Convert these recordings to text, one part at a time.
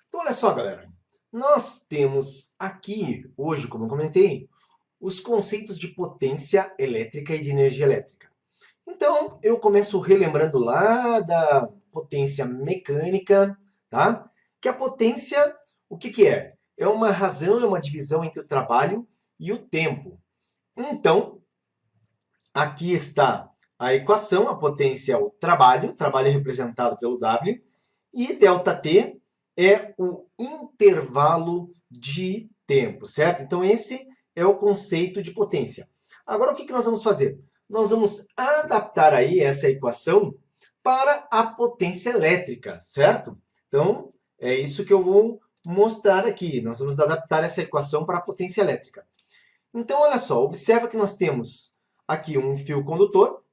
Então, olha só, galera. Nós temos aqui, hoje, como eu comentei, os conceitos de potência elétrica e de energia elétrica. Então, eu começo relembrando lá da potência mecânica, tá? Que a potência, o que que é? É uma razão, é uma divisão entre o trabalho e o tempo. Então, aqui está a equação, a potência é o trabalho é representado pelo W, e ΔT é o intervalo de tempo, certo? Então, esse é o conceito de potência. Agora, o que nós vamos fazer? Nós vamos adaptar aí essa equação para a potência elétrica, certo? Então, é isso que eu vou mostrar aqui. Nós vamos adaptar essa equação para a potência elétrica. Então, olha só, observa que nós temos aqui um fio condutor.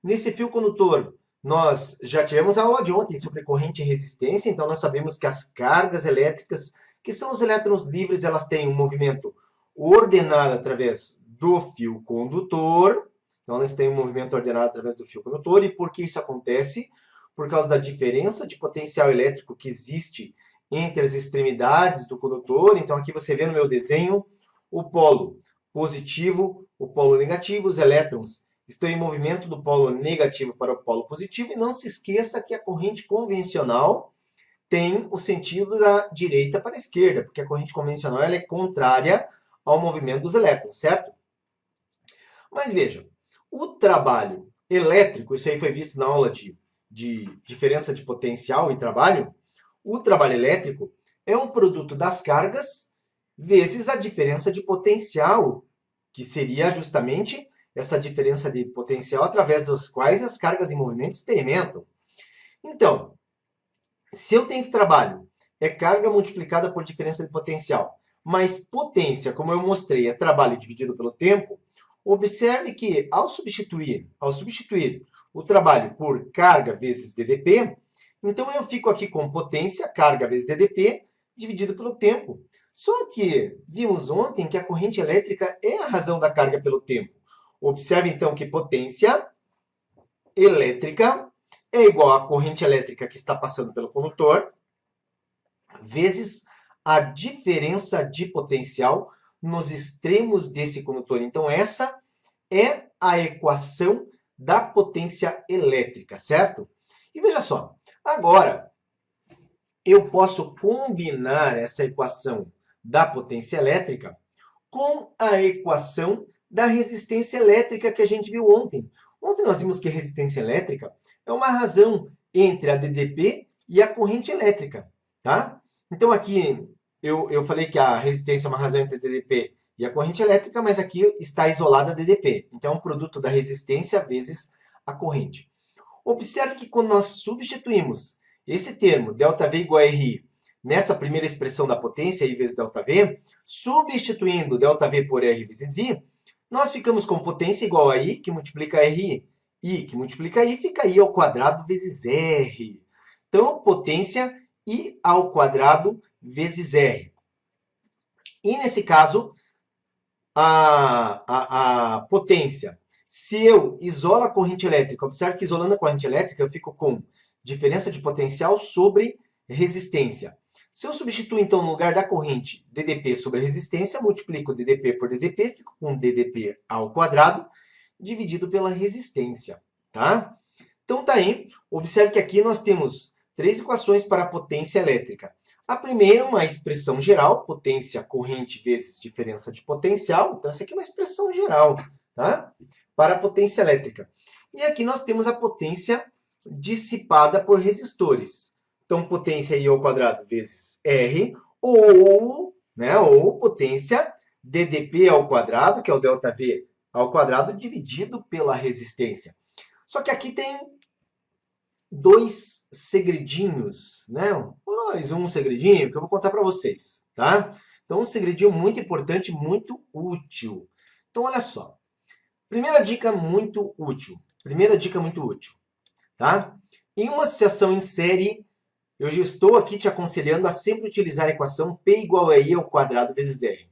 Nesse fio condutor, nós já tivemos a aula de ontem sobre corrente e resistência, então nós sabemos que as cargas elétricas, que são os elétrons livres, elas têm um movimento ordenado através do fio condutor. Então, elas têm um movimento ordenado através do fio condutor. E por que isso acontece? Por causa da diferença de potencial elétrico que existe entre as extremidades do condutor. Então, aqui você vê no meu desenho o polo positivo, o polo negativo, os elétrons estão em movimento do polo negativo para o polo positivo. E não se esqueça que a corrente convencional tem o sentido da direita para a esquerda, porque a corrente convencional ela é contrária ao movimento dos elétrons, certo? Mas veja, o trabalho elétrico, isso aí foi visto na aula de diferença de potencial e trabalho, o trabalho elétrico é um produto das cargas vezes a diferença de potencial, que seria justamente essa diferença de potencial através das quais as cargas em movimento experimentam. Então, se eu tenho que trabalho é carga multiplicada por diferença de potencial, mas potência, como eu mostrei, é trabalho dividido pelo tempo, observe que ao substituir o trabalho por carga vezes DDP, então eu fico aqui com potência, carga vezes DDP, dividido pelo tempo. Só que vimos ontem que a corrente elétrica é a razão da carga pelo tempo. Observe então que potência elétrica é igual à corrente elétrica que está passando pelo condutor, vezes a diferença de potencial nos extremos desse condutor. Então, essa é a equação da potência elétrica, certo? E veja só, agora eu posso combinar essa equação da potência elétrica com a equação da resistência elétrica que a gente viu ontem. Ontem nós vimos que a resistência elétrica é uma razão entre a DDP e a corrente elétrica, tá? Então aqui eu falei que a resistência é uma razão entre a DDP e a corrente elétrica, mas aqui está isolada a DDP. Então é um produto da resistência vezes a corrente. Observe que quando nós substituímos esse termo, ΔV igual a RI, nessa primeira expressão da potência, I vezes ΔV, substituindo ΔV por R vezes I, nós ficamos com potência igual a I, que multiplica RI. I, que multiplica I, fica I ao quadrado vezes R. Então, potência I ao quadrado vezes R. E nesse caso, a potência, se eu isolo a corrente elétrica, observe que isolando a corrente elétrica, eu fico com diferença de potencial sobre resistência. Se eu substituo, então, no lugar da corrente DDP sobre resistência, multiplico DDP por DDP, fico com DDP ao quadrado, dividido pela resistência, tá? Então, tá aí. Observe que aqui nós temos três equações para a potência elétrica. A primeira é uma expressão geral, potência corrente vezes diferença de potencial. Então, essa aqui é uma expressão geral, tá? Para a potência elétrica. E aqui nós temos a potência dissipada por resistores. Então, potência I ao quadrado vezes R, ou potência DDP ao quadrado, que é o ΔV ao quadrado, dividido pela resistência. Só que aqui tem dois segredinhos, né? Um segredinho que eu vou contar para vocês, tá? Então, um segredinho muito importante, muito útil. Então, olha só. Primeira dica muito útil, tá? Em uma associação em série, eu já estou aqui te aconselhando a sempre utilizar a equação P igual a I ao quadrado vezes R.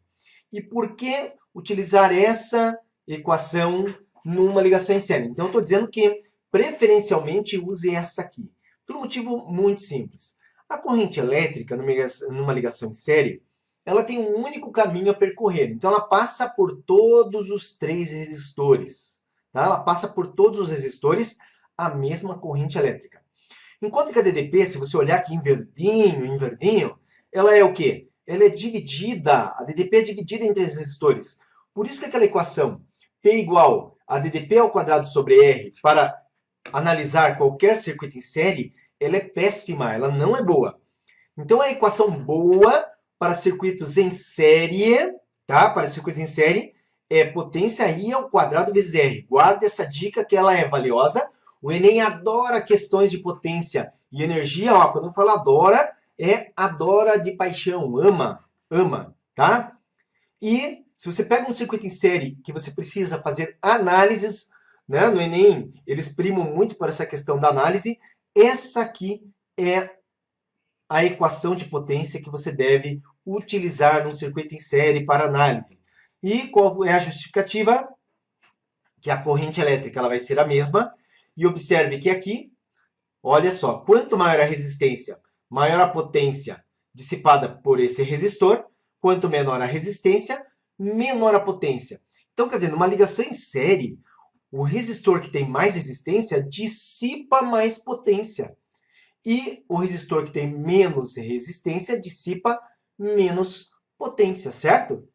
E por que utilizar essa equação numa ligação em série? Então, eu estou dizendo que, preferencialmente, use essa aqui. Por um motivo muito simples. A corrente elétrica, numa ligação em série, ela tem um único caminho a percorrer. Então, ela passa por todos os 3 resistores. Tá? Ela passa por todos os resistores a mesma corrente elétrica. Enquanto que a DDP, se você olhar aqui em verdinho, ela é o quê? Ela é dividida, a DDP é dividida em 3 resistores. Por isso que aquela equação P igual a DDP ao quadrado sobre R para analisar qualquer circuito em série, ela é péssima, ela não é boa. Então, a equação boa para circuitos em série, tá? Para circuitos em série, é potência I ao quadrado vezes R. Guarda essa dica que ela é valiosa. O Enem adora questões de potência e energia. Ó, quando eu falo adora, adora de paixão, ama, tá? E se você pega um circuito em série que você precisa fazer análises, né? No Enem, eles primam muito por essa questão da análise. Essa aqui é a equação de potência que você deve utilizar num circuito em série para análise. E qual é a justificativa? Que a corrente elétrica ela vai ser a mesma. E observe que aqui, olha só, quanto maior a resistência, maior a potência dissipada por esse resistor, quanto menor a resistência, menor a potência. Então, quer dizer, numa ligação em série, o resistor que tem mais resistência dissipa mais potência. E o resistor que tem menos resistência dissipa menos potência, certo?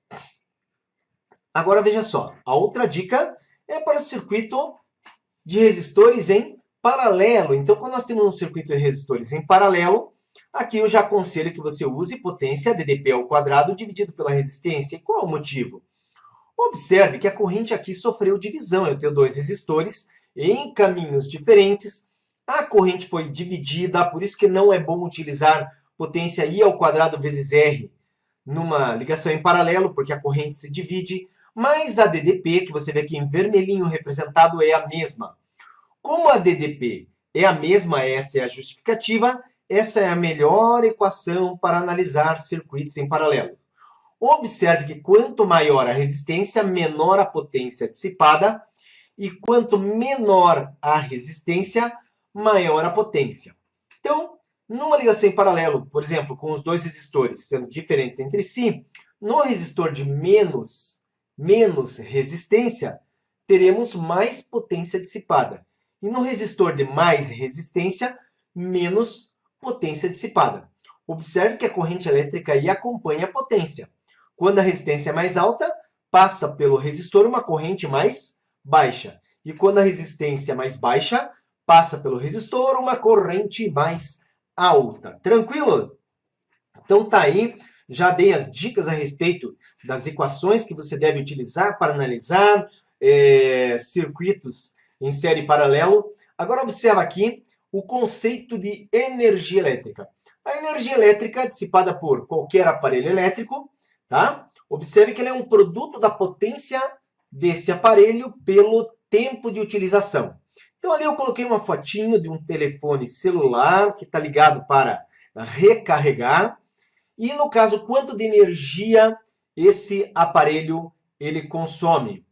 Agora veja só, a outra dica é para o circuito de resistores em paralelo. Então, quando nós temos um circuito de resistores em paralelo, aqui eu já aconselho que você use potência DDP ao quadrado dividido pela resistência. E qual é o motivo? Observe que a corrente aqui sofreu divisão. Eu tenho 2 resistores em caminhos diferentes. A corrente foi dividida, por isso que não é bom utilizar potência I ao quadrado vezes R numa ligação em paralelo, porque a corrente se divide. Mas a DDP, que você vê aqui em vermelhinho representado, é a mesma. Como a DDP é a mesma, essa é a justificativa, essa é a melhor equação para analisar circuitos em paralelo. Observe que quanto maior a resistência, menor a potência dissipada, e quanto menor a resistência, maior a potência. Então, numa ligação em paralelo, por exemplo, com os 2 resistores sendo diferentes entre si, no resistor de menos resistência, teremos mais potência dissipada. E no resistor de mais resistência, menos potência dissipada. Observe que a corrente elétrica aí acompanha a potência. Quando a resistência é mais alta, passa pelo resistor uma corrente mais baixa. E quando a resistência é mais baixa, passa pelo resistor uma corrente mais alta. Tranquilo? Então tá aí, já dei as dicas a respeito das equações que você deve utilizar para analisar circuitos em série paralelo. Agora observa aqui o conceito de energia elétrica. A energia elétrica dissipada por qualquer aparelho elétrico, tá? Observe que ele é um produto da potência desse aparelho pelo tempo de utilização. Então ali eu coloquei uma fotinho de um telefone celular que está ligado para recarregar. E no caso, quanto de energia esse aparelho ele consome?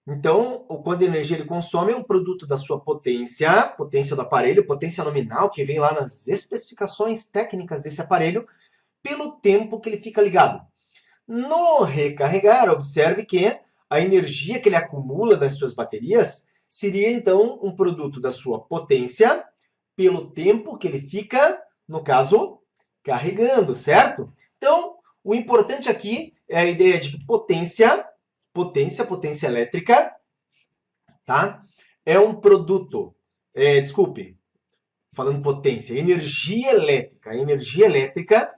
Então, o quanto de energia ele consome é um produto da sua potência, potência do aparelho, potência nominal, que vem lá nas especificações técnicas desse aparelho, pelo tempo que ele fica ligado. No recarregar, observe que a energia que ele acumula nas suas baterias seria, então, um produto da sua potência pelo tempo que ele fica, no caso, carregando, certo? Então, o importante aqui é a ideia de que potência elétrica, tá? É um produto, falando potência, energia elétrica. A energia elétrica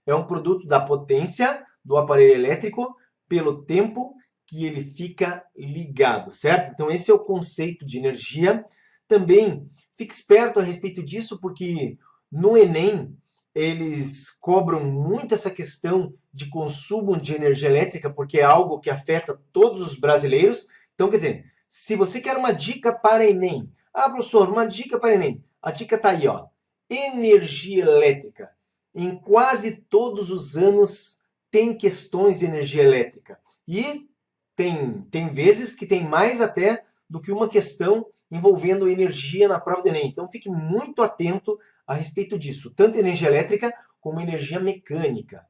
é um produto da potência do aparelho elétrico pelo tempo que ele fica ligado, certo? Então, esse é o conceito de energia. Também fique esperto a respeito disso, porque no Enem eles cobram muito essa questão de consumo de energia elétrica, porque é algo que afeta todos os brasileiros. Então, quer dizer, se você quer uma dica para Enem, professor, uma dica para Enem, a dica está aí, ó, energia elétrica. Em quase todos os anos tem questões de energia elétrica. E tem vezes que tem mais até do que uma questão envolvendo energia na prova do Enem. Então, fique muito atento a respeito disso, tanto energia elétrica como energia mecânica.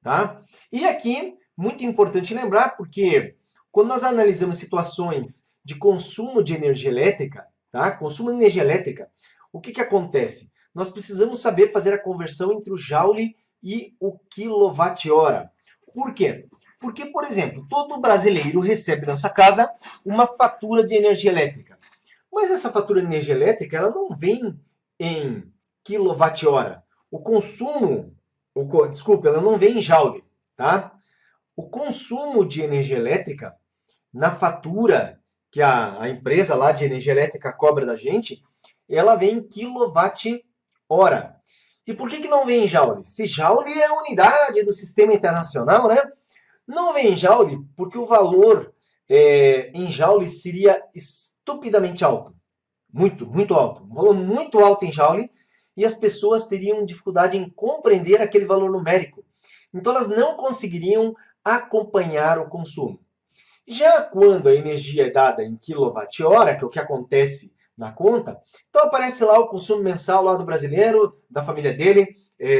Tá? E aqui, muito importante lembrar, porque quando nós analisamos situações de consumo de energia elétrica, tá? Consumo de energia elétrica, o que acontece? Nós precisamos saber fazer a conversão entre o joule e o quilowatt-hora. Por quê? Porque, por exemplo, todo brasileiro recebe na sua casa uma fatura de energia elétrica. Mas essa fatura de energia elétrica ela não vem em quilowatt-hora. O consumo, desculpa, ela não vem em joule, tá? O consumo de energia elétrica na fatura que a empresa lá de energia elétrica cobra da gente, ela vem em quilowatt-hora. E por que não vem em joule? Se joule é a unidade do sistema internacional, né? Não vem em joule porque o valor em joule seria estupidamente alto. Muito, muito alto. Um valor muito alto em joule e as pessoas teriam dificuldade em compreender aquele valor numérico. Então elas não conseguiriam acompanhar o consumo. Já quando a energia é dada em quilowatt-hora, que é o que acontece na conta, então aparece lá o consumo mensal lá do brasileiro, da família dele,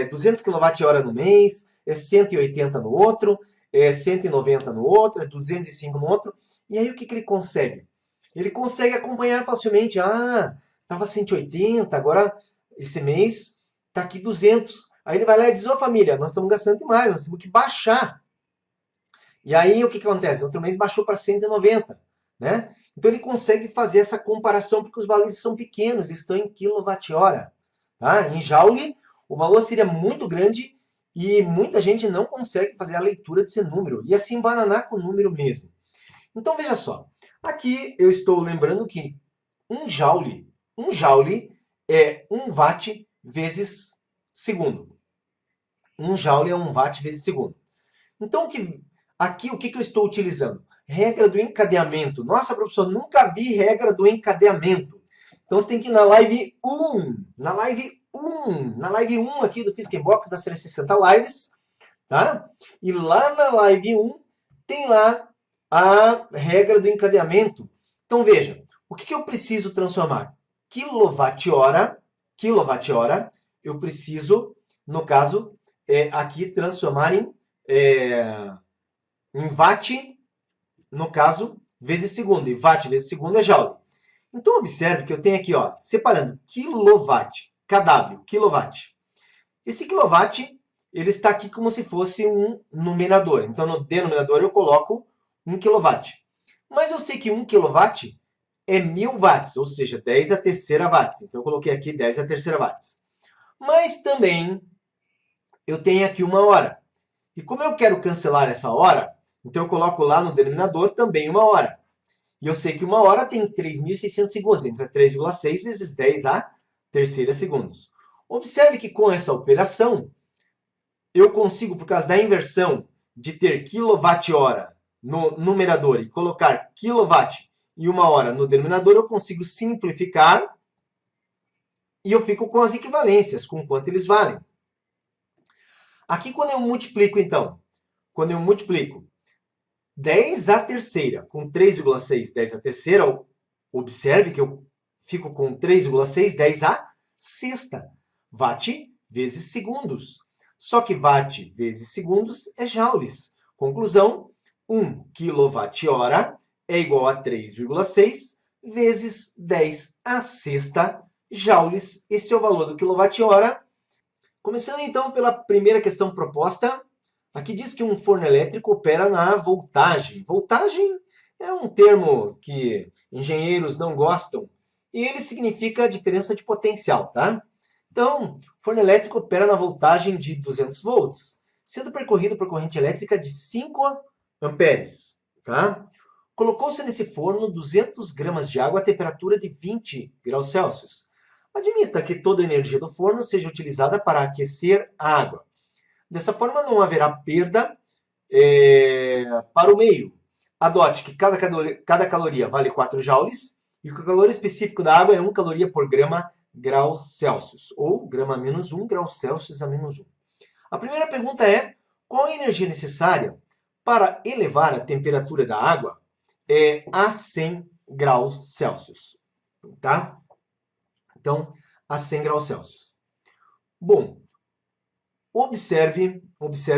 200 kWh no mês, 180 no outro, 190 no outro, 205 no outro. E aí o que ele consegue? Ele consegue acompanhar facilmente. Ah, estava 180, agora esse mês está aqui 200. Aí ele vai lá e diz, ô família, nós estamos gastando demais, nós temos que baixar. E aí o que acontece? Outro mês baixou para 190, né? Então ele consegue fazer essa comparação porque os valores são pequenos, estão em quilowatt-hora. Tá? Em joule, o valor seria muito grande e muita gente não consegue fazer a leitura desse número e assim embananar com o número mesmo. Então veja só, aqui eu estou lembrando que um joule é 1 watt vezes segundo. 1 joule é 1 watt vezes segundo. Então aqui o que eu estou utilizando? Regra do encadeamento. Nossa, professor, nunca vi regra do encadeamento. Então você tem que ir na live 1. Na live 1 aqui do Fiskenbox das 360 Lives. Tá? E lá na live 1 tem lá a regra do encadeamento. Então veja, o que eu preciso transformar? Quilowatt-hora, eu preciso, no caso, aqui transformar em watt, no caso, vezes segundo. E watt vezes segundo é joule. Então, observe que eu tenho aqui, ó, separando quilowatt, kW, quilowatt. Esse quilowatt, ele está aqui como se fosse um numerador. Então, no denominador, eu coloco 1 quilowatt. Mas eu sei que 1 quilowatt é 1000 watts, ou seja, 10 a terceira watts. Então, eu coloquei aqui 10 a terceira watts. Mas também, eu tenho aqui uma hora. E como eu quero cancelar essa hora, então eu coloco lá no denominador também uma hora. E eu sei que uma hora tem 3.600 segundos, então é 3,6 vezes 10 a terceira segundos. Observe que com essa operação, eu consigo, por causa da inversão, de ter quilowatt-hora no numerador e colocar quilowatt e uma hora no denominador, eu consigo simplificar e eu fico com as equivalências, com quanto eles valem. Aqui quando eu multiplico, então, quando eu multiplico 10 a terceira com 3,6, 10 a terceira, observe que eu fico com 3,6, 10 a sexta. Watt vezes segundos. Só que watt vezes segundos é joules. Conclusão, 1 kWh é igual a 3,6 vezes 10 a sexta joules. Esse é o valor do quilowatt-hora. Começando então pela primeira questão proposta. Aqui diz que um forno elétrico opera na voltagem. Voltagem é um termo que engenheiros não gostam e ele significa diferença de potencial, tá? Então, o forno elétrico opera na voltagem de 200 volts, sendo percorrido por corrente elétrica de 5 amperes, tá? Colocou-se nesse forno 200 gramas de água a temperatura de 20 graus Celsius. Admita que toda a energia do forno seja utilizada para aquecer a água. Dessa forma, não haverá perda para o meio. Adote que cada caloria vale 4 joules e que o calor específico da água é 1 caloria por grau Celsius, ou grama menos 1, grau Celsius a menos 1. A primeira pergunta é, qual a energia necessária para elevar a temperatura da água a 100 graus Celsius? Tá? Então, a 100 graus Celsius. Bom, observe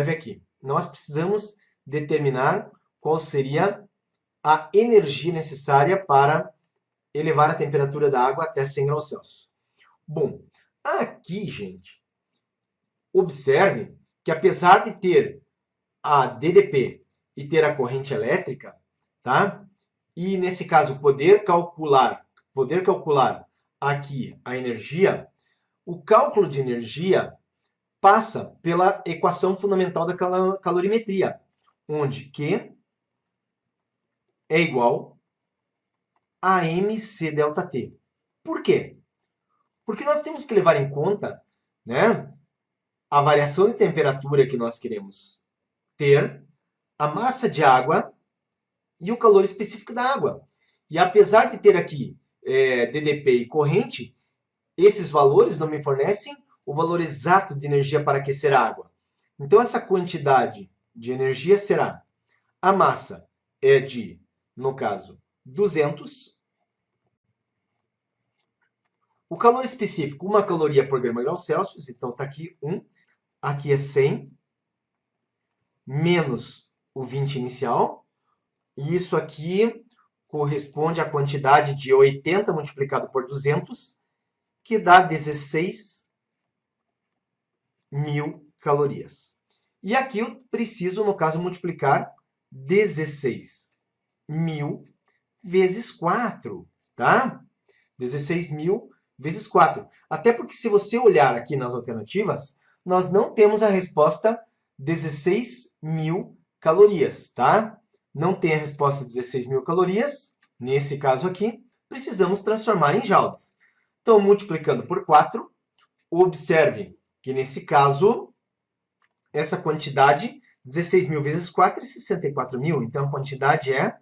aqui. Nós precisamos determinar qual seria a energia necessária para elevar a temperatura da água até 100 graus Celsius. Bom, aqui, gente, observe que apesar de ter a DDP e ter a corrente elétrica, tá? E nesse caso poder calcular aqui a energia, o cálculo de energia passa pela equação fundamental da calorimetria, onde Q é igual a mc ΔT. Por quê? Porque nós temos que levar em conta, né, a variação de temperatura que nós queremos ter, a massa de água e o calor específico da água. E apesar de ter aqui DDP e corrente, esses valores não me fornecem o valor exato de energia para aquecer a água. Então, essa quantidade de energia será: a massa é de, no caso, 200. O calor específico, 1 caloria por grau Celsius, então está aqui 1. Aqui é 100, menos o 20 inicial. E isso aqui corresponde à quantidade de 80 multiplicado por 200, que dá 16.000 calorias. E aqui eu preciso, no caso, multiplicar 16.000 vezes 4, tá? 16.000 vezes 4. Até porque se você olhar aqui nas alternativas, nós não temos a resposta 16.000 calorias, tá? Não tem a resposta 16.000 calorias, nesse caso aqui, precisamos transformar em joules. Então, multiplicando por 4, observe que nesse caso, essa quantidade, 16.000 vezes 4 é 64.000. Então, a quantidade é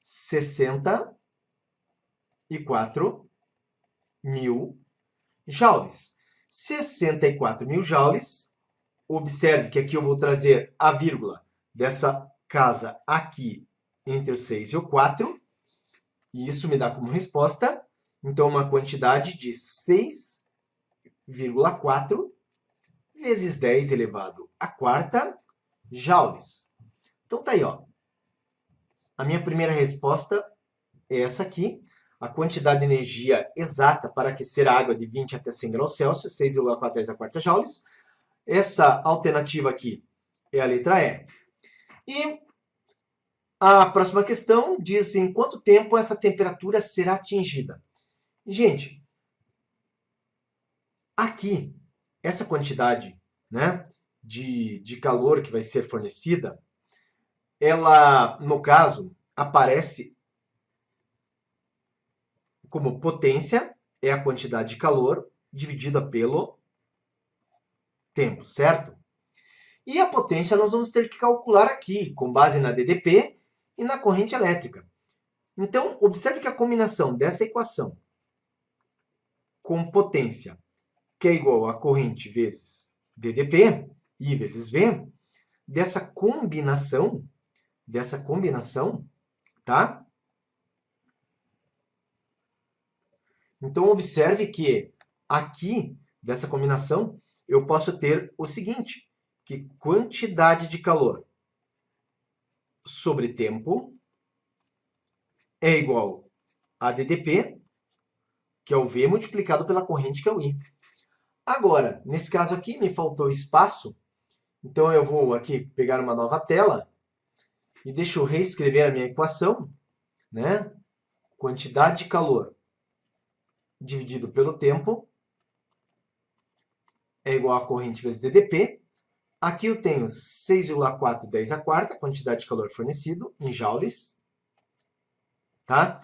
64.000 joules. 64.000 joules. Observe que aqui eu vou trazer a vírgula dessa casa aqui entre o 6 e o 4. E isso me dá como resposta, então, uma quantidade de 6,4 vezes 10 elevado à quarta joules. Então, tá aí, ó. A minha primeira resposta é essa aqui. A quantidade de energia exata para aquecer a água de 20 até 100 graus Celsius, 6,4 10 à quarta joules. Essa alternativa aqui é a letra E. E a próxima questão diz em quanto tempo essa temperatura será atingida. Gente, aqui, essa quantidade, né, de calor que vai ser fornecida, ela, no caso, aparece como potência, é a quantidade de calor dividida pelo tempo, certo? E a potência nós vamos ter que calcular aqui, com base na DDP e na corrente elétrica. Então, observe que a combinação dessa equação com potência, que é igual a corrente vezes DDP, I vezes V, dessa combinação, tá? Então, observe que aqui, dessa combinação, eu posso ter o seguinte, que quantidade de calor sobre tempo é igual a DDP, que é o V, multiplicado pela corrente, que é o I. Agora, nesse caso aqui, me faltou espaço, então eu vou aqui pegar uma nova tela e deixa eu reescrever a minha equação, né? Quantidade de calor dividido pelo tempo é igual a corrente vezes DDP. Aqui eu tenho 6,4 10 à quarta, quantidade de calor fornecido, em joules. Tá?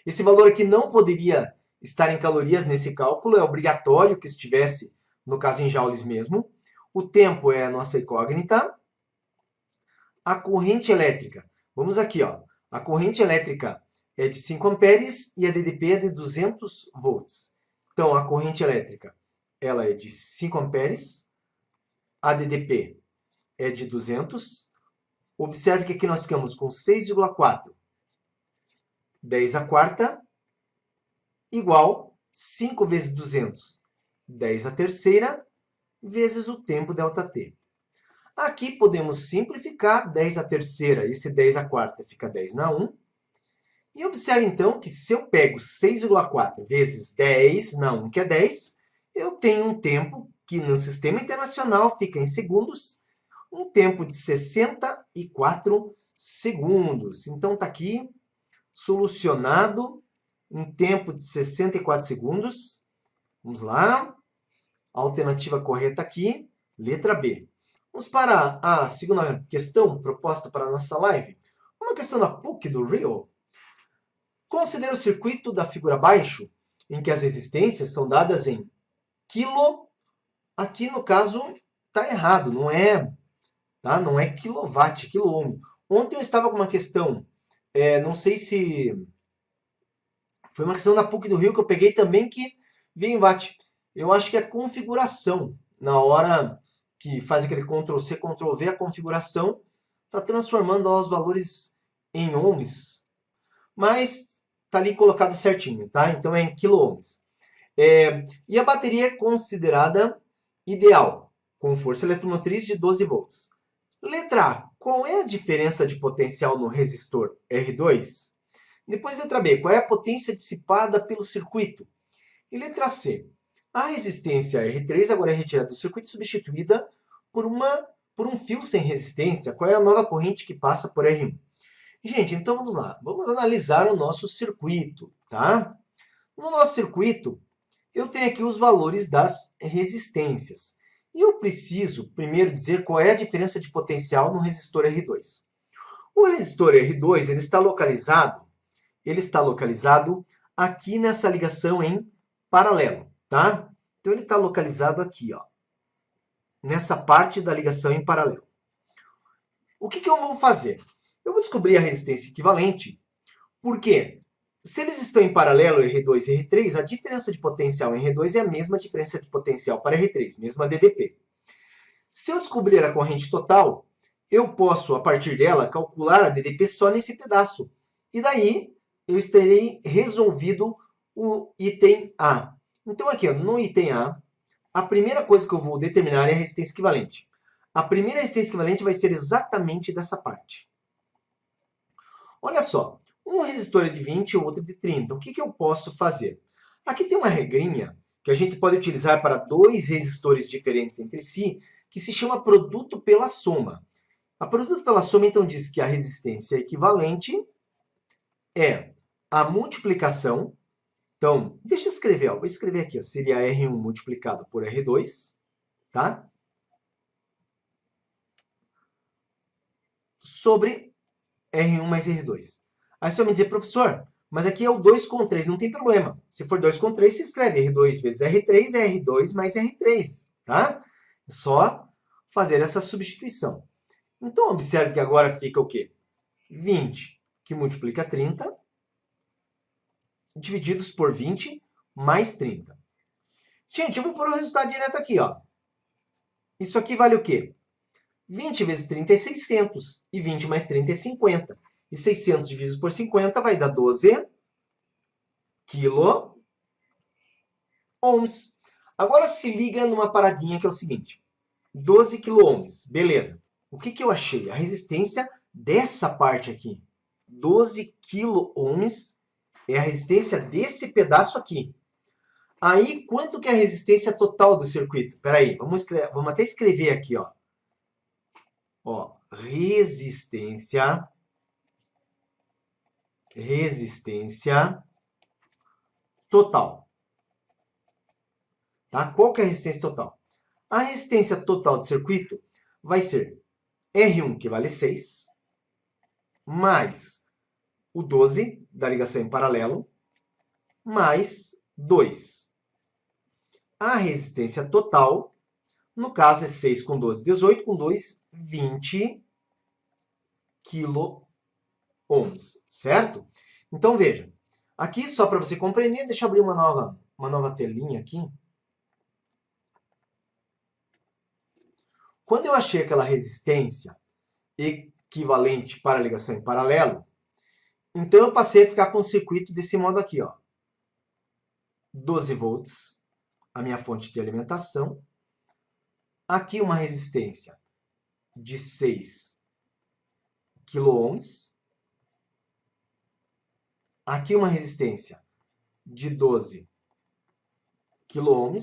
Esse valor aqui não poderia estar em calorias nesse cálculo, é obrigatório que estivesse, no caso, em joules mesmo. O tempo é a nossa incógnita. A corrente elétrica, vamos aqui, ó. A corrente elétrica é de 5 amperes e a DDP é de 200 volts. Então, a corrente elétrica ela é de 5 amperes, a DDP é de 200. Observe que aqui nós ficamos com 6,4 10 à quarta igual 5 vezes 200 10 a terceira vezes o tempo ΔT. Aqui podemos simplificar 10 a terceira, esse 10 a quarta fica 10 na 1. E observe então que se eu pego 6,4 vezes 10 na 1, que é 10, eu tenho um tempo que no sistema internacional fica em segundos, um tempo de 64 segundos. Então está aqui solucionado um tempo de 64 segundos. Vamos lá. A alternativa correta aqui, letra B. Vamos para a segunda questão proposta para a nossa live. Uma questão da PUC do Rio. Considere o circuito da figura abaixo, em que as resistências são dadas em quilo. Aqui, no caso, está errado, não é, tá? Não é quilowatt, é quilo-ohm. Ontem eu estava com uma questão, não sei se foi uma questão da PUC do Rio que eu peguei também que veio em watt. Eu acho que é a configuração, na hora que faz aquele Ctrl+C, Ctrl+V, a configuração está transformando os valores em ohms, mas está ali colocado certinho, tá? Então é em quilo-ohms. E a bateria é considerada ideal, com força eletromotriz de 12 volts. Letra A, qual é a diferença de potencial no resistor R2? Depois, letra B, qual é a potência dissipada pelo circuito? E letra C, a resistência R3 agora é retirada do circuito e substituída por um fio sem resistência. Qual é a nova corrente que passa por R1? Gente, então vamos lá. Vamos analisar o nosso circuito, tá? No nosso circuito, eu tenho aqui os valores das resistências. E eu preciso primeiro dizer qual é a diferença de potencial no resistor R2. O resistor R2 ele está localizado aqui nessa ligação em paralelo, tá? Então ele está localizado aqui, ó, nessa parte da ligação em paralelo. O que eu vou fazer? Eu vou descobrir a resistência equivalente, porque se eles estão em paralelo, R2 e R3, a diferença de potencial em R2 é a mesma diferença de potencial para R3, mesma DDP. Se eu descobrir a corrente total, eu posso, a partir dela, calcular a DDP só nesse pedaço. E daí, eu terei resolvido o item A. Então, aqui, ó, no item a primeira coisa que eu vou determinar é a resistência equivalente. A primeira resistência equivalente vai ser exatamente dessa parte. Olha só, um resistor é de 20 e o outro é de 30. O que eu posso fazer? Aqui tem uma regrinha que a gente pode utilizar para dois resistores diferentes entre si, que se chama produto pela soma. A produto pela soma, então, diz que a resistência equivalente é a multiplicação. Então, deixa eu escrever, ó, vou escrever aqui, ó, seria R1 multiplicado por R2, tá? Sobre R1 mais R2. Aí você vai me dizer, professor, mas aqui é o 2 com 3, não tem problema. Se for 2 com 3, você escreve R2 vezes R3, é R2 mais R3, tá? É só fazer essa substituição. Então, observe que agora fica o quê? 20, que multiplica 30, divididos por 20, mais 30. Gente, eu vou pôr o resultado direto aqui, ó. Isso aqui vale o quê? 20 vezes 30 é 600, e 20 mais 30 é 50. E 600 dividido por 50 vai dar 12 quilo ohms. Agora se liga numa paradinha que é o seguinte. 12 quilo ohms, beleza. O que eu achei? A resistência dessa parte aqui. 12 quilo ohms é a resistência desse pedaço aqui. Aí, quanto que é a resistência total do circuito? Espera aí, vamos até escrever aqui, ó. Ó, resistência total. Tá? Qual que é a resistência total? A resistência total do circuito vai ser R1, que vale 6, mais o 12 da ligação em paralelo, mais 2. A resistência total, no caso, é 6 com 12, 18, com 2, 20 quilo ohms, certo? Então, veja, aqui só para você compreender, deixa eu abrir uma nova telinha aqui. Quando eu achei aquela resistência equivalente para a ligação em paralelo, então eu passei a ficar com o circuito desse modo aqui, ó. 12 volts, a minha fonte de alimentação. Aqui uma resistência de 6 kΩ. Aqui uma resistência de 12 kΩ.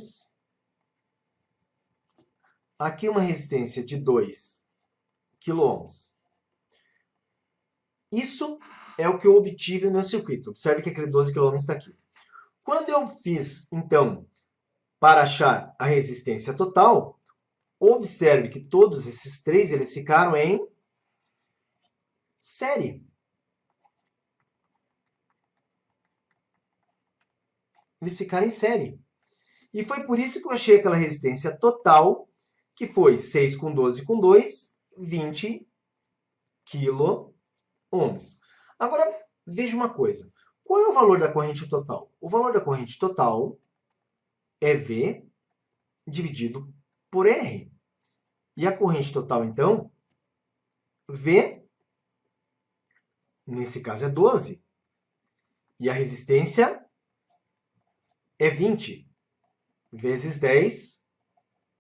Aqui uma resistência de 2 kΩ. Isso é o que eu obtive no meu circuito. Observe que aquele 12 kΩ está aqui. Quando eu fiz, então, para achar a resistência total, observe que todos esses três eles ficaram em série. Eles ficaram em série. E foi por isso que eu achei aquela resistência total, que foi 6 com 12 com 2, 20 kΩ. Agora, veja uma coisa. Qual é o valor da corrente total? O valor da corrente total é V dividido por R. E a corrente total, então, V, nesse caso é 12. E a resistência é 20 vezes 10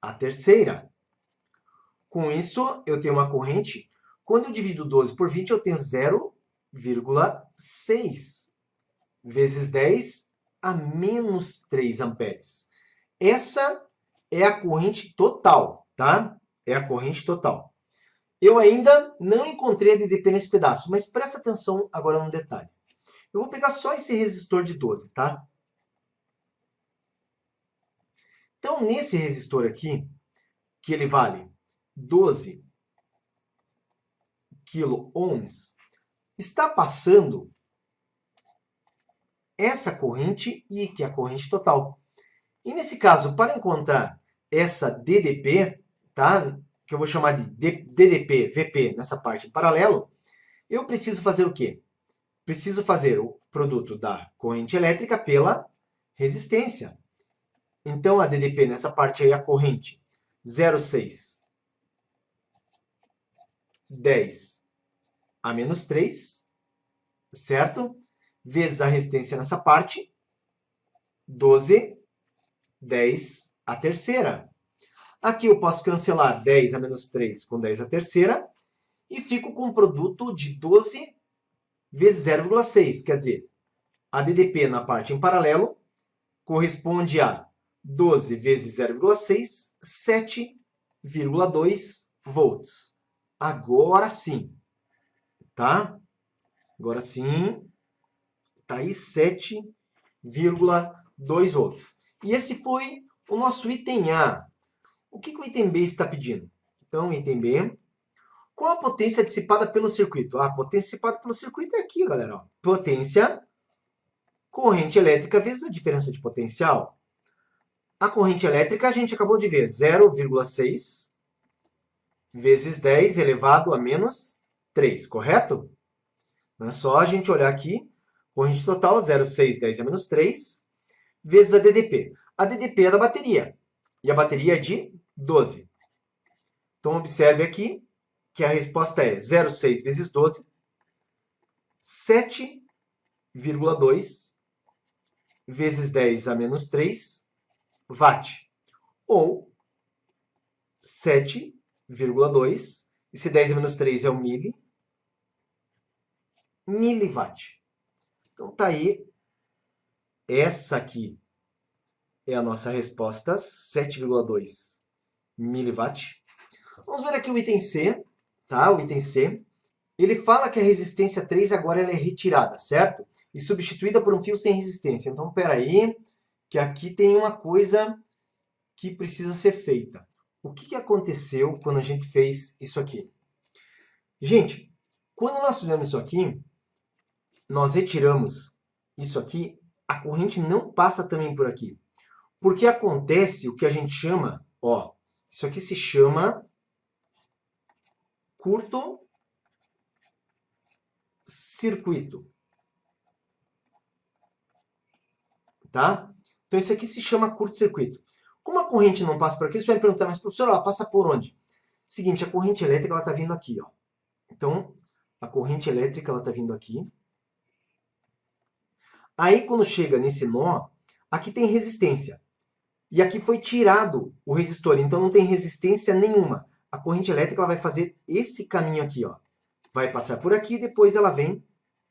a terceira. Com isso, eu tenho uma corrente. Quando eu divido 12 por 20, eu tenho 0,6 vezes 10 a menos 3 amperes. Essa é a corrente total, tá? É a corrente total. Eu ainda não encontrei a DDP nesse pedaço, mas presta atenção agora no detalhe. Eu vou pegar só esse resistor de 12, tá? Então, nesse resistor aqui, que ele vale 12 kΩ, está passando essa corrente I, que é a corrente total. E nesse caso, para encontrar essa DDP, tá? Que eu vou chamar de DDP, VP, nessa parte em paralelo, eu preciso fazer o quê? Preciso fazer o produto da corrente elétrica pela resistência. Então, a DDP nessa parte aí é a corrente 0,6, 10 a menos 3, certo? Vezes a resistência nessa parte, 12, 10 a terceira. Aqui eu posso cancelar 10 a menos 3 com 10 a terceira e fico com um produto de 12 vezes 0,6. Quer dizer, a DDP na parte em paralelo corresponde a 12 vezes 0,6, 7,2 volts. Agora sim, tá? Agora sim, tá aí 7,2 volts. E esse foi o nosso item A. O que o item B está pedindo? Então, item B. Qual a potência dissipada pelo circuito? A potência dissipada pelo circuito é aqui, galera. Ó. Potência, corrente elétrica vezes a diferença de potencial. A corrente elétrica a gente acabou de ver, 0,6 vezes 10 elevado a menos 3, correto? Não é só a gente olhar aqui, corrente total 0,6, 10 a menos 3, vezes a DDP. A DDP é da bateria, e a bateria é de 12. Então, observe aqui que a resposta é 0,6 vezes 12, 7,2 vezes 10 a menos 3 watt. Ou 7,2, e se 10 a menos 3 é um miliwatt. Então, tá aí. Essa aqui é a nossa resposta, 7,2 miliwatt. Vamos ver aqui o item C, tá? O item C. Ele fala que a resistência 3 agora ela é retirada, certo? E substituída por um fio sem resistência. Então, espera aí, que aqui tem uma coisa que precisa ser feita. O que aconteceu quando a gente fez isso aqui? Gente, quando nós fizemos isso aqui, nós retiramos isso aqui, a corrente não passa também por aqui. Porque acontece o que a gente chama, ó, isso aqui se chama curto-circuito. Tá? Então isso aqui se chama curto-circuito. Como a corrente não passa por aqui, você vai me perguntar, mas professor, ela passa por onde? Seguinte, a corrente elétrica está vindo aqui. Ó. Então, a corrente elétrica está vindo aqui. Aí, quando chega nesse nó, aqui tem resistência. E aqui foi tirado o resistor, então não tem resistência nenhuma. A corrente elétrica ela vai fazer esse caminho aqui, ó. Vai passar por aqui, depois ela vem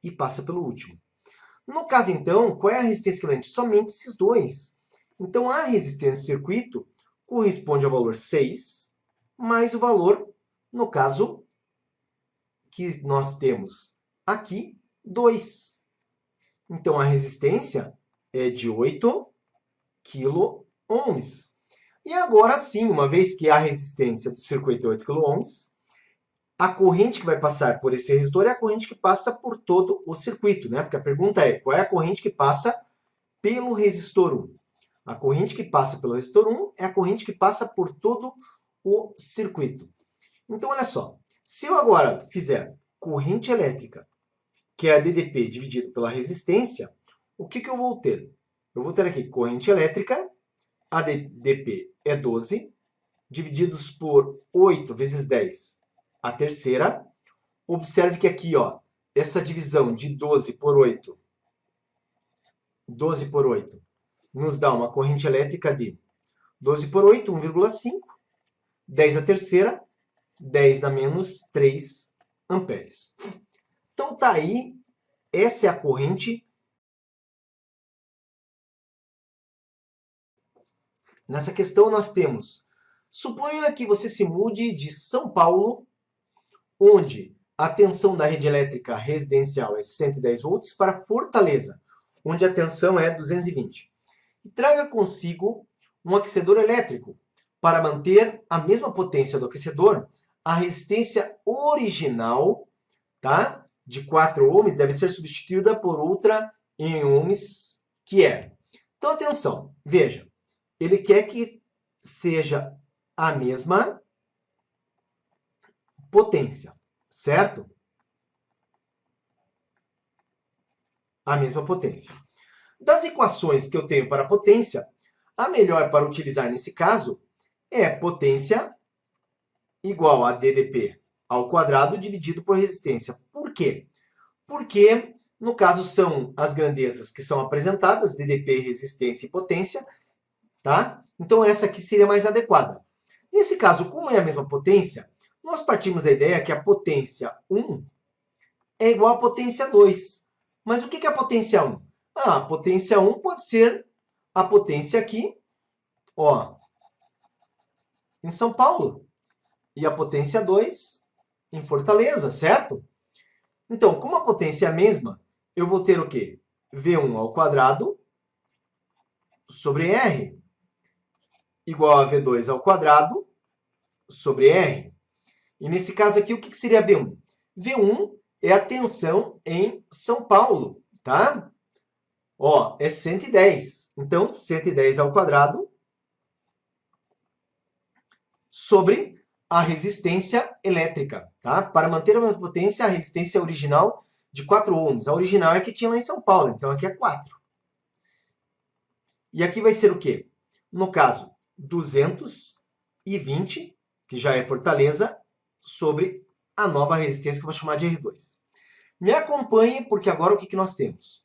e passa pelo último. No caso, então, qual é a resistência equivalente? Somente esses dois. Então, a resistência do circuito corresponde ao valor 6, mais o valor, no caso, que nós temos aqui, 2. Então, a resistência é de 8 kΩ. E agora sim, uma vez que a resistência do circuito é 8 kΩ, a corrente que vai passar por esse resistor é a corrente que passa por todo o circuito, né? Porque a pergunta é, qual é a corrente que passa pelo resistor 1? A corrente que passa pelo resistor 1 é a corrente que passa por todo o circuito. Então, olha só, se eu agora fizer corrente elétrica, que é a DDP dividido pela resistência, o que eu vou ter? Eu vou ter aqui corrente elétrica, a DDP é 12, divididos por 8 vezes 10, a terceira. Observe que aqui, ó, essa divisão de 12 por 8 nos dá uma corrente elétrica de 12 por 8, 1,5, 10 a terceira, 10 na menos 3 amperes. Então tá aí, essa é a corrente. Nessa questão nós temos, suponha que você se mude de São Paulo, onde a tensão da rede elétrica residencial é 110 volts, para Fortaleza, onde a tensão é 220. E traga consigo um aquecedor elétrico. Para manter a mesma potência do aquecedor, a resistência original, tá, de 4 ohms deve ser substituída por outra em ohms, que é. Então, atenção, veja, ele quer que seja a mesma potência, certo? A mesma potência. Das equações que eu tenho para a potência, a melhor para utilizar nesse caso é potência igual a DDP ao quadrado dividido por resistência. Por quê? Porque, no caso, são as grandezas que são apresentadas, DDP, resistência e potência, tá? Então, essa aqui seria mais adequada. Nesse caso, como é a mesma potência, nós partimos da ideia que a potência 1 é igual à potência 2. Mas o que é a potência 1? A potência 1 pode ser a potência aqui, ó, em São Paulo. E a potência 2 em Fortaleza, certo? Então, como a potência é a mesma, eu vou ter o quê? V1 ao quadrado sobre R igual a V2 ao quadrado sobre R. E nesse caso aqui, o que seria V1? V1 é a tensão em São Paulo, tá? Ó, é 110. Então, 110 ao quadrado sobre a resistência elétrica, tá? Para manter a mesma potência, a resistência original de 4 ohms. A original é que tinha lá em São Paulo, então aqui é 4. E aqui vai ser o quê? No caso, 220, que já é Fortaleza, sobre a nova resistência que eu vou chamar de R2. Me acompanhe, porque agora o que nós temos?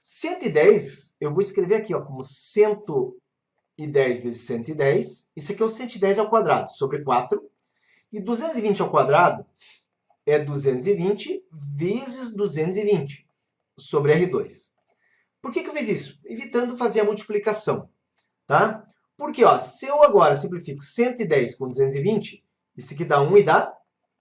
110, eu vou escrever aqui ó, como 110 vezes 110. Isso aqui é o 110 ao quadrado, sobre 4. E 220 ao quadrado é 220 vezes 220, sobre R2. Por que eu fiz isso? Evitando fazer a multiplicação, tá? Porque, ó, se eu agora simplifico 110 com 220, isso aqui dá 1 e dá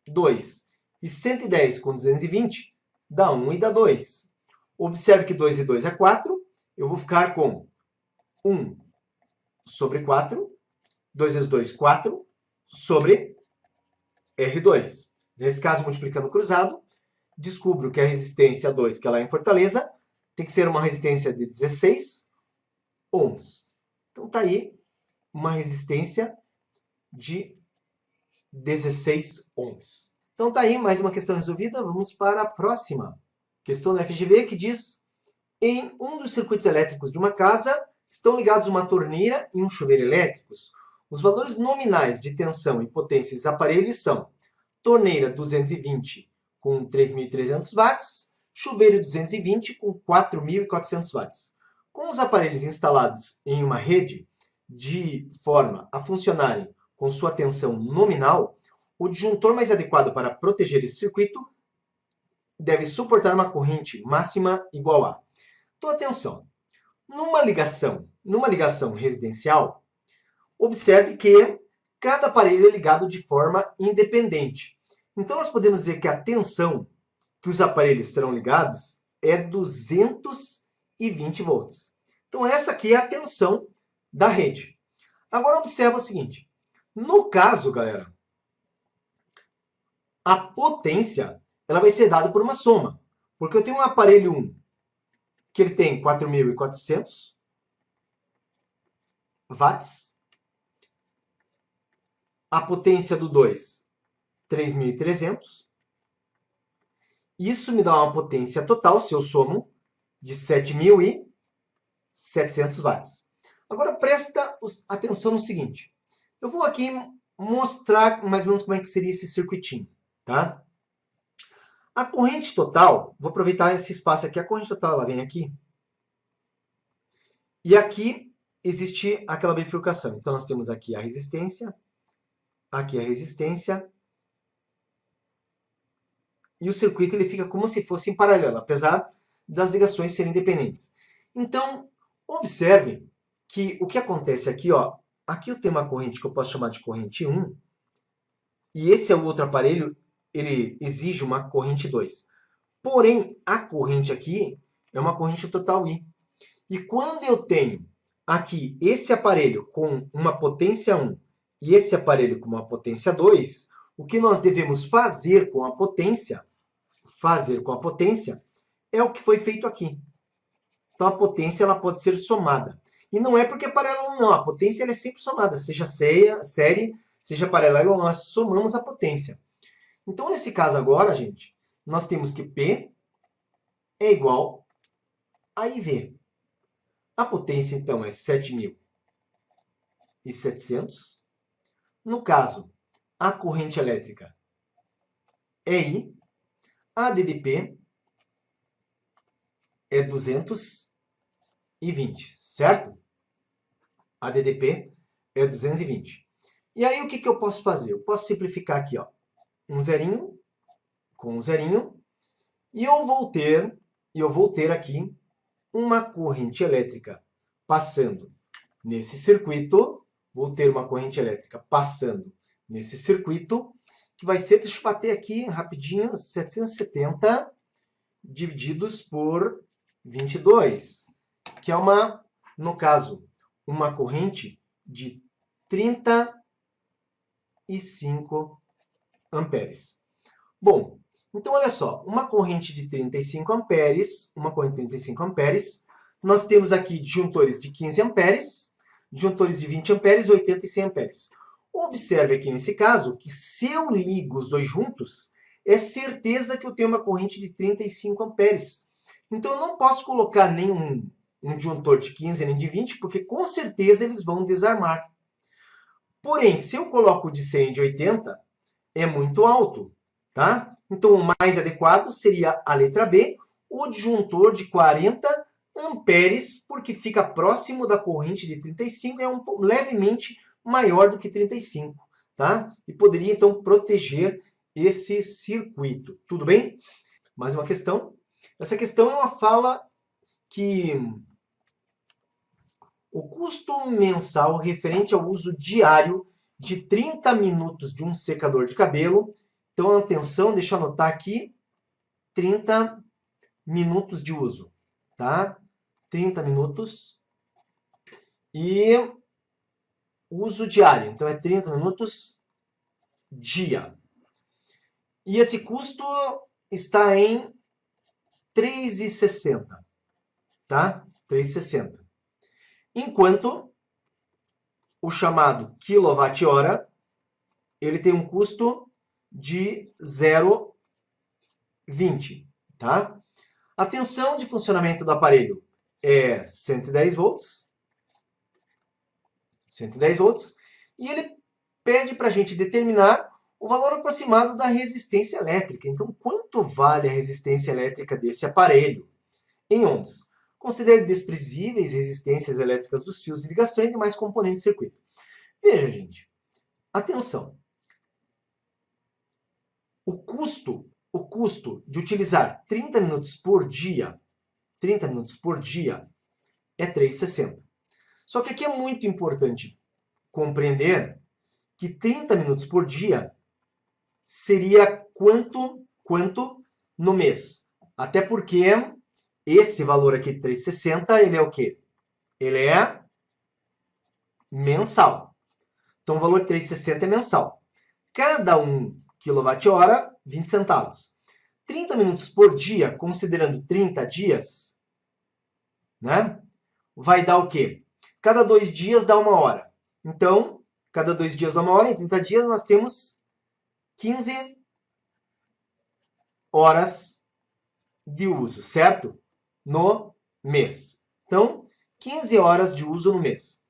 2. E 110 com 220 dá 1 e dá 2. Observe que 2 e 2 é 4. Eu vou ficar com 1 sobre 4. 2 vezes 2, 4. Sobre R2. Nesse caso, multiplicando cruzado, descubro que a resistência 2, que é lá em Fortaleza, tem que ser uma resistência de 16 ohms. Então, está aí uma resistência de 16 ohms. Então, está aí mais uma questão resolvida. Vamos para a próxima. Questão da FGV que diz: em um dos circuitos elétricos de uma casa estão ligados uma torneira e um chuveiro elétricos. Os valores nominais de tensão e potência dos aparelhos são torneira 220 com 3.300 watts, chuveiro 220 com 4.400 watts. Com Com os aparelhos instalados em uma rede, de forma a funcionarem com sua tensão nominal, o disjuntor mais adequado para proteger esse circuito deve suportar uma corrente máxima igual a... Então, atenção, numa ligação residencial, observe que cada aparelho é ligado de forma independente. Então, nós podemos dizer que a tensão que os aparelhos serão ligados é 220 volts. Então, essa aqui é a tensão da rede. Agora, observa o seguinte. No caso, galera, a potência ela vai ser dada por uma soma. Porque eu tenho um aparelho 1 que ele tem 4.400 watts. A potência do 2, 3.300. Isso me dá uma potência total, se eu somo, de 7.700 watts. Agora presta atenção no seguinte. Eu vou aqui mostrar mais ou menos como é que seria esse circuitinho, tá? A corrente total, vou aproveitar esse espaço aqui, a corrente total ela vem aqui. E aqui existe aquela bifurcação. Então nós temos aqui a resistência e o circuito ele fica como se fosse em paralelo, apesar das ligações serem independentes. Então, observe que o que acontece aqui, ó, aqui eu tenho uma corrente que eu posso chamar de corrente 1, e esse é o outro aparelho, ele exige uma corrente 2. Porém, a corrente aqui é uma corrente total I. E quando eu tenho aqui esse aparelho com uma potência 1 e esse aparelho com uma potência 2, o que nós devemos fazer com a potência é o que foi feito aqui. Então, a potência ela pode ser somada. E não é porque é paralelo, não. A potência ela é sempre somada, seja série, seja paralelo, nós somamos a potência. Então, nesse caso agora, gente, nós temos que P é igual a IV. A potência, então, é 7.700. No caso, a corrente elétrica é I. A DDP é 220, certo? A DDP é 220. E aí, o que eu posso fazer? Eu posso simplificar aqui, ó, um zerinho com um zerinho, e eu vou ter aqui uma corrente elétrica passando nesse circuito. Vou ter uma corrente elétrica passando nesse circuito, que vai ser, deixa eu bater aqui rapidinho, 770 divididos por 22, que é no caso, uma corrente de 35 amperes. Bom, então olha só, uma corrente de 35 amperes, nós temos aqui disjuntores de 15 amperes, disjuntores de 20 amperes, 80 e 100 amperes. Observe aqui nesse caso que se eu ligo os dois juntos, é certeza que eu tenho uma corrente de 35 amperes. Então eu não posso colocar nenhum disjuntor de 15 nem de 20, porque com certeza eles vão desarmar. Porém, se eu coloco de 100 e de 80, é muito alto, tá? Então o mais adequado seria a letra B, o disjuntor de 40 amperes, porque fica próximo da corrente de 35 e é levemente maior do que 35, tá? E poderia, então, proteger esse circuito. Tudo bem? Mais uma questão. Essa questão é uma fala que o custo mensal referente ao uso diário de 30 minutos de um secador de cabelo. Então, atenção, deixa eu anotar aqui, 30 minutos de uso, tá? 30 minutos. E uso diário, então é 30 minutos dia. E esse custo está em 3,60, tá? 3,60. Enquanto o chamado quilowatt-hora, ele tem um custo de 0,20, tá? A tensão de funcionamento do aparelho é 110 volts. 110 volts. E ele pede para a gente determinar o valor aproximado da resistência elétrica. Então, quanto vale a resistência elétrica desse aparelho? Em ohms. Considere desprezíveis resistências elétricas dos fios de ligação e demais componentes do circuito. Veja, gente, atenção. O custo de utilizar 30 minutos por dia é 3,60. Só que aqui é muito importante compreender que 30 minutos por dia seria quanto no mês. Até porque esse valor aqui de 3,60, ele é o quê? Ele é mensal. Então o valor de 3,60 é mensal. Cada 1 kWh, 20 centavos. 30 minutos por dia, considerando 30 dias, né? Vai dar o quê? Cada 2 dias dá 1 hora. Então, cada 2 dias dá 1 hora, em 30 dias nós temos 15 horas de uso, certo? No mês. Então, 15 horas de uso no mês.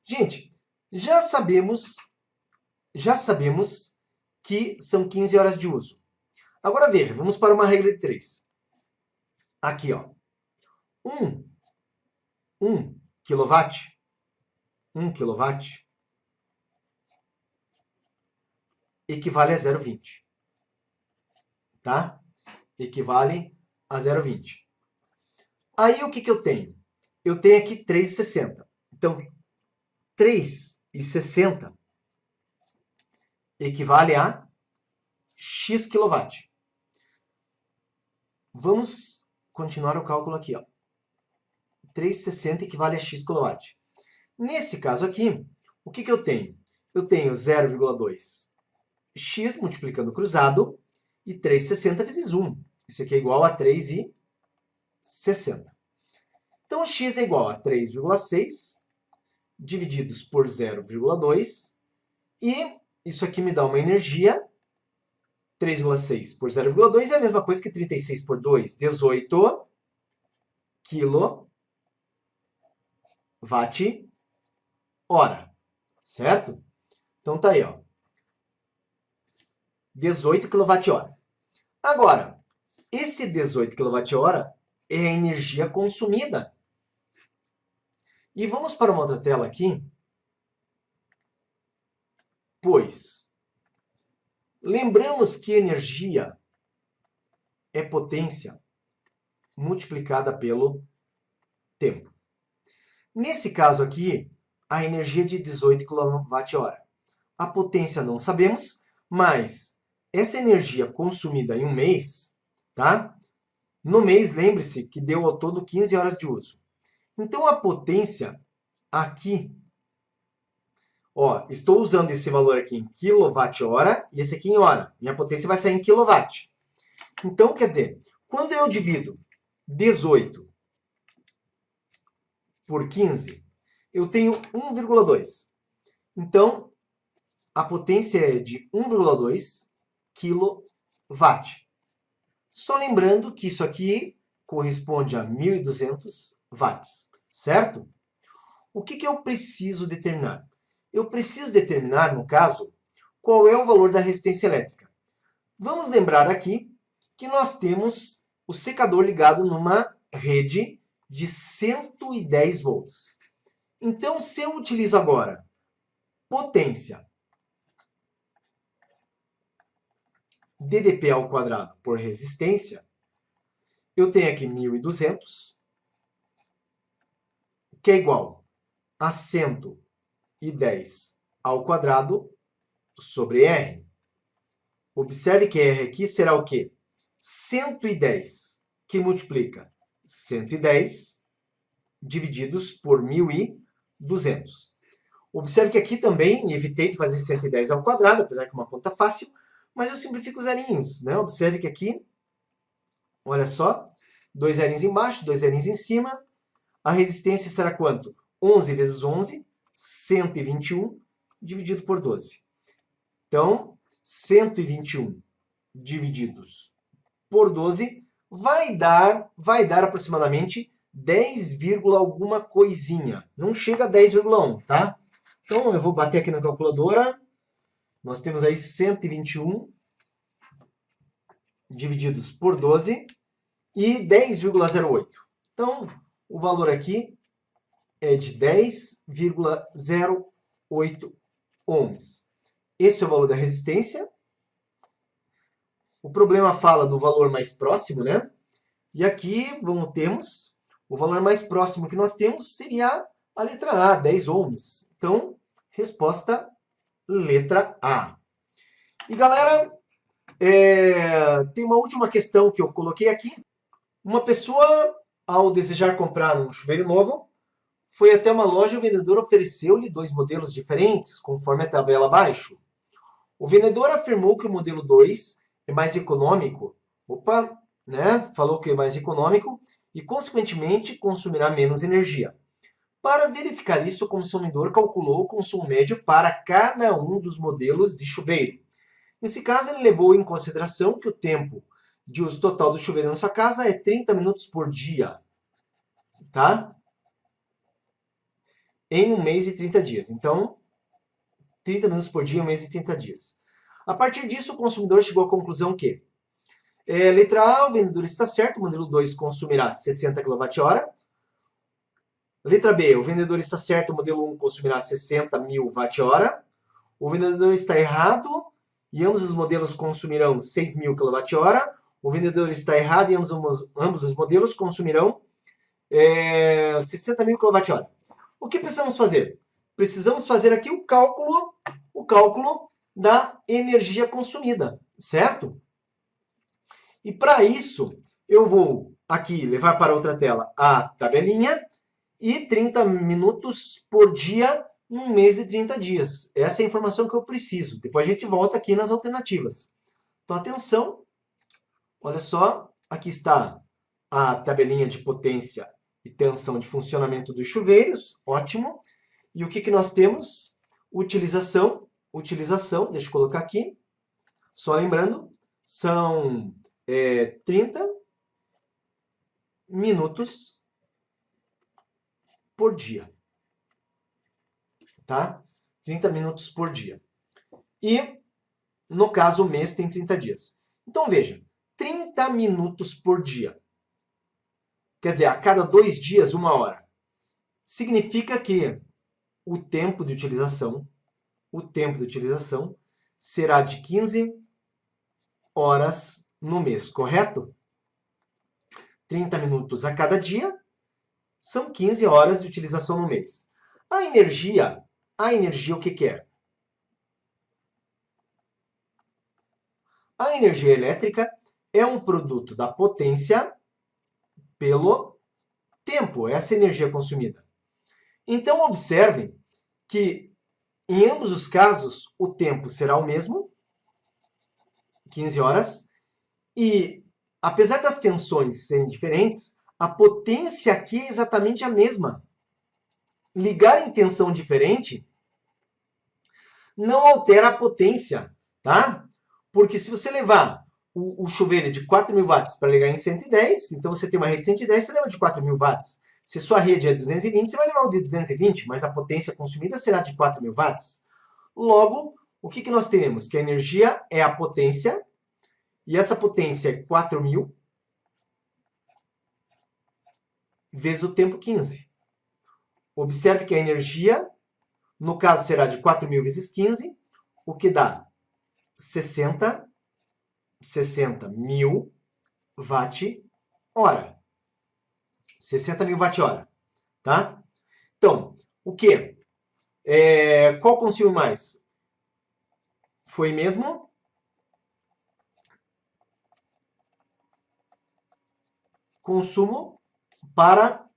Gente, já sabemos que são 15 horas de uso. Agora veja, vamos para uma regra de 3. Aqui, ó. 1 kW equivale a 0,20. Tá? Equivale a 0,20. Aí o que eu tenho? Eu tenho aqui 3,60. Então, 3,60 equivale a X kW. Vamos continuar o cálculo aqui, ó. 3,60 equivale a X kW. Nesse caso aqui, o que eu tenho? Eu tenho 0,2 x multiplicando cruzado e 3,60 vezes 1. Isso aqui é igual a 3,60. Então, x é igual a 3,6 divididos por 0,2. E isso aqui me dá uma energia. 3,6 por 0,2 é a mesma coisa que 36 por 2. 18 kWh. Certo? Então tá aí, ó. 18 kWh. Agora, esse 18 kWh é a energia consumida. E vamos para uma outra tela aqui. Pois, lembramos que energia é potência multiplicada pelo tempo. Nesse caso aqui, a energia é de 18 kWh. A potência não sabemos, mas essa energia consumida em um mês, tá? No mês, lembre-se que deu ao todo 15 horas de uso. Então, a potência aqui, ó, estou usando esse valor aqui em kWh e esse aqui em hora. Minha potência vai sair em kW. Então, quer dizer, quando eu divido 18 por 15, eu tenho 1,2. Então, a potência é de 1,2 kW. Só lembrando que isso aqui corresponde a 1.200 watts, certo? O que eu preciso determinar? Eu preciso determinar, no caso, qual é o valor da resistência elétrica. Vamos lembrar aqui que nós temos o secador ligado numa rede de 110 volts. Então, se eu utilizo agora potência DDP ao quadrado por resistência, eu tenho aqui 1.200, que é igual a 110 ao quadrado sobre R. Observe que R aqui será o quê? 110, que multiplica 110 divididos por 1.200. Observe que aqui também evitei de fazer 110 ao quadrado, apesar que é uma conta fácil, mas eu simplifico os zerinhos, né? Observe que aqui, olha só, 2 zerinhos embaixo, 2 zerinhos em cima. A resistência será quanto? 11 vezes 11, 121, dividido por 12. Então, 121 divididos por 12 vai dar aproximadamente 10, alguma coisinha. Não chega a 10,1, tá? Então, eu vou bater aqui na calculadora. Nós temos aí 121 divididos por 12 e 10,08. Então, o valor aqui é de 10,08 ohms. Esse é o valor da resistência. O problema fala do valor mais próximo, né? E aqui temos o valor mais próximo que nós temos seria a letra A, 10 ohms. Então, resposta letra A. E galera, tem uma última questão que eu coloquei aqui. Uma pessoa, ao desejar comprar um chuveiro novo, foi até uma loja e o vendedor ofereceu-lhe 2 modelos diferentes, conforme a tabela abaixo. O vendedor afirmou que o modelo 2 é mais econômico. Opa, né? Falou que é mais econômico e, consequentemente, consumirá menos energia. Para verificar isso, o consumidor calculou o consumo médio para cada um dos modelos de chuveiro. Nesse caso, ele levou em consideração que o tempo de uso total do chuveiro na sua casa é 30 minutos por dia, tá? Em um mês e 30 dias. Então, 30 minutos por dia, um mês e 30 dias. A partir disso, o consumidor chegou à conclusão que, letra A, o vendedor está certo, o modelo 2 consumirá 60 kWh. Letra B, o vendedor está certo, o modelo 1 consumirá 60.000 Wh. O vendedor está errado e ambos os modelos consumirão 6.000 kWh. O vendedor está errado e ambos os modelos consumirão 60.000 kWh. O que precisamos fazer? Precisamos fazer aqui o cálculo da energia consumida, certo? E para isso, eu vou aqui levar para outra tela a tabelinha e 30 minutos por dia num mês de 30 dias. Essa é a informação que eu preciso. Depois a gente volta aqui nas alternativas. Então, atenção. Olha só, aqui está a tabelinha de potência e tensão de funcionamento dos chuveiros. Ótimo. E o que nós temos? Utilização, deixa eu colocar aqui. Só lembrando, são 30 minutos por dia. Tá? 30 minutos por dia. E, no caso, o mês tem 30 dias. Então, veja, 30 minutos por dia. Quer dizer, a cada 2 dias, 1 hora. Significa que o tempo de utilização será de 15 horas no mês, correto? 30 minutos a cada dia são 15 horas de utilização no mês. A energia o que é? A energia elétrica é um produto da potência pelo tempo, essa energia consumida. Então, observem que, em ambos os casos, o tempo será o mesmo, 15 horas, e, apesar das tensões serem diferentes, a potência aqui é exatamente a mesma. Ligar em tensão diferente não altera a potência, tá? Porque se você levar o chuveiro de 4.000 watts para ligar em 110, então você tem uma rede de 110, você leva de 4.000 watts. Se sua rede é 220, você vai levar o de 220, mas a potência consumida será de 4.000 watts. Logo, o que nós teremos? Que a energia é a potência, e essa potência é 4.000 vezes o tempo 15. Observe que a energia, no caso, será de 4.000 vezes 15, o que dá 60.000 watt-hora. 60.000 watt-hora, tá? Então, o que? Qual consumo mais? Foi mesmo consumo para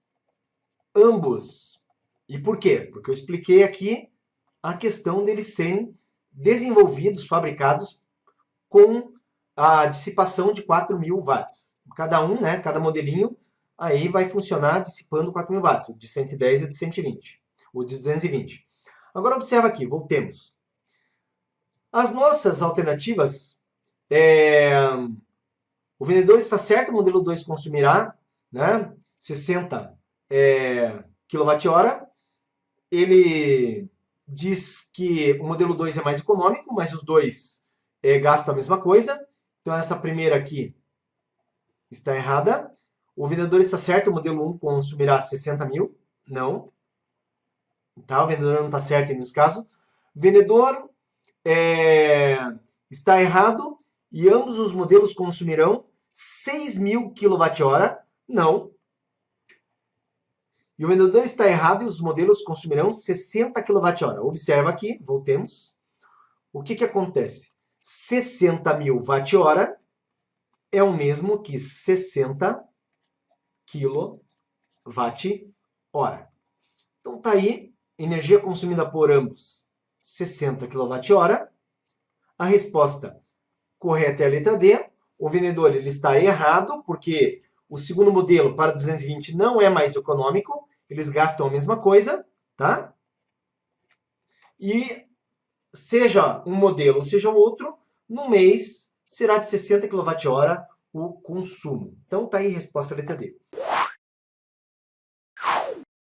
ambos. E por quê? Porque eu expliquei aqui a questão deles serem desenvolvidos, fabricados com a dissipação de 4.000 watts. Cada um, né, cada modelinho, aí vai funcionar dissipando 4.000 watts, o de 110 e o de 120, o de 220. Agora observa aqui, voltemos. As nossas alternativas, o vendedor está certo, o modelo 2 consumirá, né, 60 kWh. Ele diz que o modelo 2 é mais econômico, mas os dois gastam a mesma coisa. Então, essa primeira aqui está errada. O vendedor está certo, o modelo 1 consumirá 60 mil? Não. Tá? O vendedor não está certo nesse caso. O vendedor está errado e ambos os modelos consumirão 6.000 kWh? Não. E o vendedor está errado e os modelos consumirão 60 kWh. Observa aqui, voltemos. O que acontece? 60.000 Wh é o mesmo que 60 kWh. Então tá aí, energia consumida por ambos, 60 kWh. A resposta correta é a letra D. O vendedor ele está errado, porque o segundo modelo para 220 não é mais econômico, eles gastam a mesma coisa, tá? E seja um modelo, seja o outro, no mês será de 60 kWh o consumo. Então tá aí a resposta letra D.